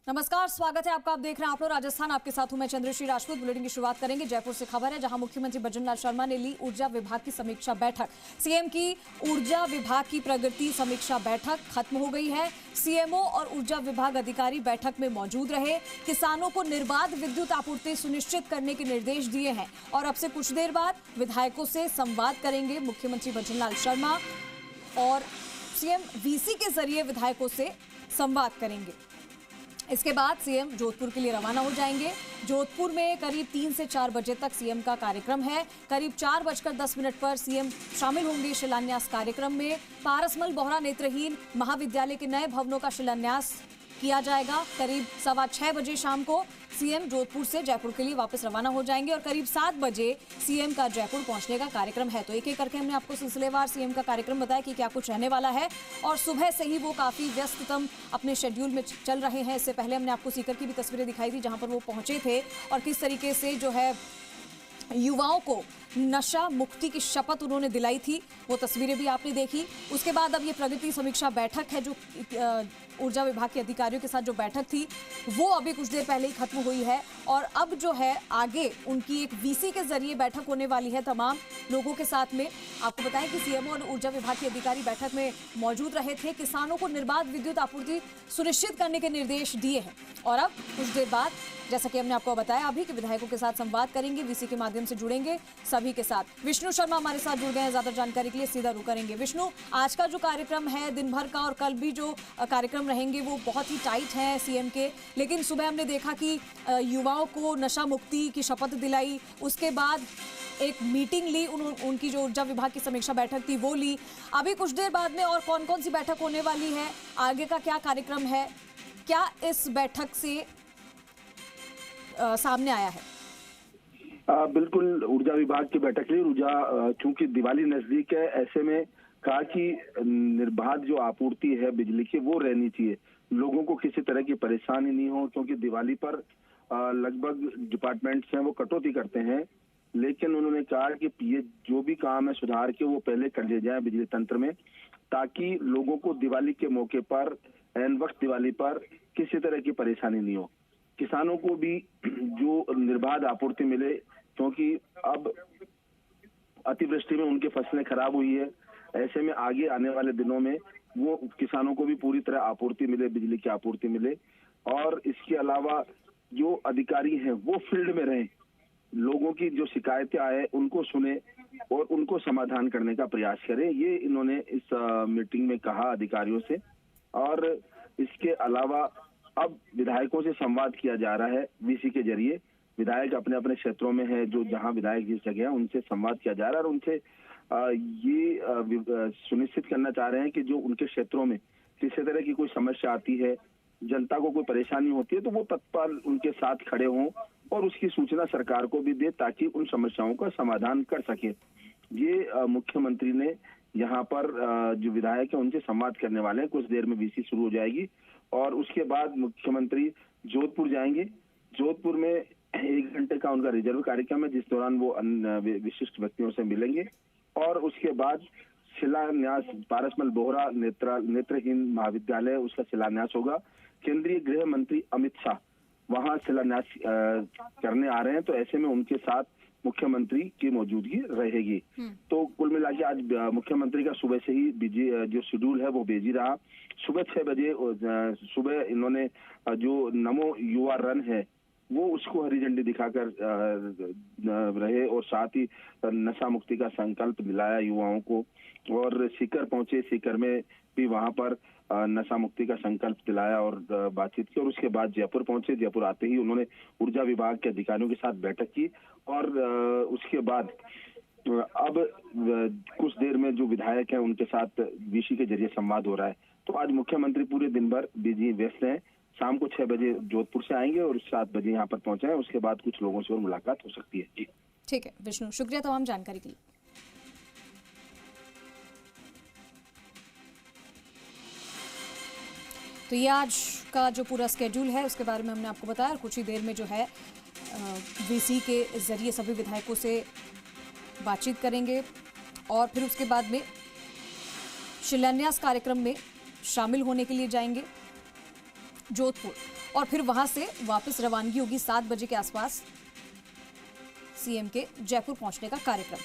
नमस्कार, स्वागत है आपका। आप देख रहे हैं आप लोग राजस्थान। आपके साथ हूं मैं चंद्रश्री राजपूत। बुलेटिन की शुरुआत करेंगे जयपुर से। खबर है जहां मुख्यमंत्री भजनलाल शर्मा ने ली ऊर्जा विभाग की समीक्षा बैठक। सीएम की ऊर्जा विभाग की प्रगति समीक्षा बैठक खत्म हो गई है। सीएमओ और ऊर्जा विभाग अधिकारी बैठक में मौजूद रहे। किसानों को निर्बाध विद्युत आपूर्ति सुनिश्चित करने के निर्देश दिए हैं और अब से कुछ देर बाद विधायकों से संवाद करेंगे मुख्यमंत्री भजनलाल शर्मा और सीएम वीसी के जरिए विधायकों से संवाद करेंगे। इसके बाद सीएम जोधपुर के लिए रवाना हो जाएंगे। जोधपुर में करीब 3 से 4 बजे तक सीएम का कार्यक्रम है। करीब 4:10 पर सीएम शामिल होंगे शिलान्यास कार्यक्रम में। पारसमल बोहरा नेत्रहीन महाविद्यालय के नए भवनों का शिलान्यास किया जाएगा। करीब 6:15 बजे शाम को सीएम जोधपुर से जयपुर के लिए वापस रवाना हो जाएंगे और करीब 7 बजे सीएम का जयपुर पहुंचने का कार्यक्रम है। तो एक एक करके हमने आपको सिलसिलेवार सीएम का कार्यक्रम बताया कि क्या कुछ रहने वाला है और सुबह से ही वो काफी व्यस्ततम अपने शेड्यूल में चल रहे हैं। इससे पहले हमने आपको सीकर की भी तस्वीरें दिखाई थी जहां पर वो पहुंचे थे और किस तरीके से जो है युवाओं को नशा मुक्ति की शपथ उन्होंने दिलाई थी, वो तस्वीरें भी आपने देखी। उसके बाद अब ये प्रगति समीक्षा बैठक है जो ऊर्जा विभाग के अधिकारियों के साथ जो बैठक थी वो अभी कुछ देर पहले ही खत्म हुई है और अब जो है आगे उनकी एक वीसी के जरिए बैठक होने वाली है तमाम लोगों के साथ में। आपको बताएं कि सीएमओ और ऊर्जा विभाग के अधिकारी बैठक में मौजूद रहे थे। किसानों को निर्बाध विद्युत आपूर्ति सुनिश्चित करने के निर्देश दिए हैं और अब कुछ देर बाद जैसा कि हमने आपको बताया अभी कि विधायकों के साथ संवाद करेंगे, वीसी के माध्यम से जुड़ेंगे सभी के साथ। विष्णु शर्मा हमारे साथ जुड़ गए हैं ज्यादा जानकारी के लिए, सीधा रुक करेंगे। विष्णु, आज का जो कार्यक्रम है दिन भर का और कल भी जो कार्यक्रम रहेंगे वो बहुत ही टाइट हैं सीएम के, लेकिन सुबह हमने देखा कि युवाओं को नशा मुक्ति की शपथ दिलाई, उसके बाद एक मीटिंग ली, उनकी जो ऊर्जा विभाग की समीक्षा बैठक थी वो ली। अभी कुछ देर बाद में और कौन कौन सी बैठक होने वाली है, आगे का क्या कार्यक्रम है, क्या इस बैठक से सामने आया है? बिल्कुल, ऊर्जा विभाग की बैठक ली। ऊर्जा चूंकि दिवाली नजदीक है, ऐसे में कहा कि निर्बाध जो आपूर्ति है बिजली की वो रहनी चाहिए, लोगों को किसी तरह की परेशानी नहीं हो, क्योंकि दिवाली पर लगभग डिपार्टमेंट्स हैं वो कटौती करते हैं। लेकिन उन्होंने कहा कि ये जो भी काम है सुधार के वो पहले कर लिए जाए बिजली तंत्र में, ताकि लोगों को दिवाली के मौके पर एन वक्त दिवाली पर किसी तरह की परेशानी नहीं हो, किसानों को भी जो निर्बाध आपूर्ति मिले, क्योंकि अब अतिवृष्टि में उनकी फसलें खराब हुई है। ऐसे में आगे आने वाले दिनों में वो किसानों को भी पूरी तरह आपूर्ति मिले, बिजली की आपूर्ति मिले। और इसके अलावा जो अधिकारी हैं वो फील्ड में रहें, लोगों की जो शिकायतें आए उनको सुने और उनको समाधान करने का प्रयास करें, ये इन्होंने इस मीटिंग में कहा अधिकारियों से। और इसके अलावा अब विधायकों से संवाद किया जा रहा है वीसी के जरिए। विधायक अपने अपने क्षेत्रों में है, जो जहां विधायक जिस जगह है उनसे संवाद किया जा रहा है और उनसे ये सुनिश्चित करना चाह रहे हैं कि जो उनके क्षेत्रों में किसी तरह की कोई समस्या आती है, जनता को कोई परेशानी होती है, तो वो तत्पर उनके साथ खड़े हों और उसकी सूचना सरकार को भी दे ताकि उन समस्याओं का समाधान कर सके। ये मुख्यमंत्री ने यहाँ पर जो विधायक है उनसे संवाद करने वाले हैं। कुछ देर में वीसी शुरू हो जाएगी और उसके बाद मुख्यमंत्री जोधपुर जाएंगे। जोधपुर में 1 घंटे का उनका रिजर्व कार्यक्रम है, जिस दौरान वो विशिष्ट व्यक्तियों से मिलेंगे और उसके बाद शिलान्यास पारसमल बोहरा नेत्रहीन महाविद्यालय, उसका शिलान्यास होगा। केंद्रीय गृह मंत्री अमित शाह वहां शिलान्यास करने आ रहे हैं, तो ऐसे में उनके साथ मुख्यमंत्री की मौजूदगी रहेगी। तो कुल मिला के आज मुख्यमंत्री का सुबह से ही बिजी जो शेड्यूल है वो बिजी रहा। सुबह 6 बजे सुबह इन्होंने जो नमो युवा रन है वो उसको हरी झंडी दिखाकर रहे और साथ ही नशा मुक्ति का संकल्प दिलाया युवाओं को। और सीकर पहुंचे, सीकर में भी वहां पर नशा मुक्ति का संकल्प दिलाया और बातचीत की। और उसके बाद जयपुर पहुंचे। जयपुर आते ही उन्होंने ऊर्जा विभाग के अधिकारियों के साथ बैठक की और उसके बाद अब कुछ देर में जो विधायक हैं उनके साथ वीसी के जरिए संवाद हो रहा है। तो आज मुख्यमंत्री पूरे दिन भर बिजी व्यस्त हैं। शाम को 6 बजे जोधपुर से आएंगे और 7 बजे यहाँ पर पहुंचे हैं। उसके बाद कुछ लोगों से और मुलाकात हो सकती है। जी ठीक है विष्णु, शुक्रिया तमाम जानकारी के लिए। तो ये आज का जो पूरा स्केड्यूल है उसके बारे में हमने आपको बताया और कुछ ही देर में जो है वीसी के जरिए सभी विधायकों से बातचीत करेंगे और फिर उसके बाद में शिलान्यास कार्यक्रम में शामिल होने के लिए जाएंगे जोधपुर। और फिर वहां से वापस रवानगी होगी 7 बजे के आसपास सीएम के जयपुर पहुंचने का कार्यक्रम।